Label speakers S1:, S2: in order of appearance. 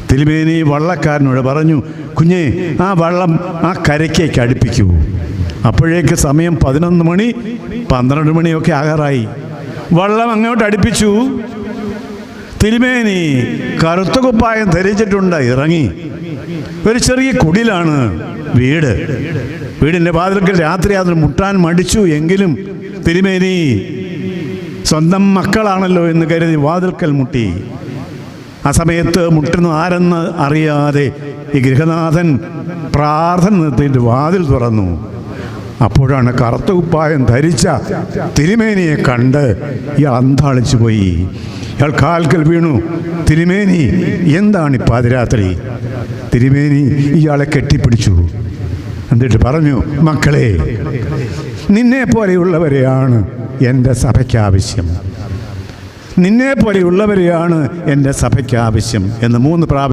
S1: തിരുമേനി വള്ളക്കാരനോട് പറഞ്ഞു, കുഞ്ഞേ, ആ വള്ളം ആ കരയ്ക്കേക്ക് അടുപ്പിക്കൂ. അപ്പോഴേക്ക് സമയം 11 മണി 12 മണിയൊക്കെ ആകാറായി. വള്ളം അങ്ങോട്ട് അടുപ്പിച്ചു. തിരുമേനി കറുത്ത കുപ്പായം ധരിച്ചിട്ടുണ്ട്, ഇറങ്ങി. ഒരു ചെറിയ കുടിലാണ് വീട്. വീടിൻ്റെ വാതിൽക്കൽ രാത്രി അതിൽ മുട്ടാൻ മടിച്ചു. എങ്കിലും തിരുമേനി സ്വന്തം മക്കളാണല്ലോ എന്ന് കരുതി വാതിൽക്കൽ മുട്ടി. ആ സമയത്ത് മുട്ടുന്ന ആരെന്ന് അറിയാതെ ഈ ഗൃഹനാഥൻ പ്രാർത്ഥന നിർത്തിയിട്ട് വാതിൽ തുറന്നു. അപ്പോഴാണ് കറുത്ത കുപ്പായം ധരിച്ച തിരുമേനിയെ കണ്ട് ഇയാൾ അന്താളിച്ചു പോയി. ഇയാൾ കാൽക്കൽ വീണു. തിരുമേനി, എന്താണ് ഈ പാതിരാത്രി? തിരുമേനി ഇയാളെ കെട്ടിപ്പിടിച്ചു. എന്നിട്ട് പറഞ്ഞു, മക്കളെ, നിന്നെ പോലെയുള്ളവരെയാണ് എൻ്റെ സഭയ്ക്ക് ആവശ്യം. നിന്നെ പോലെയുള്ളവരെയാണ് എൻ്റെ സഭയ്ക്ക് ആവശ്യം എന്ന് 3 പ്രാവശ്യം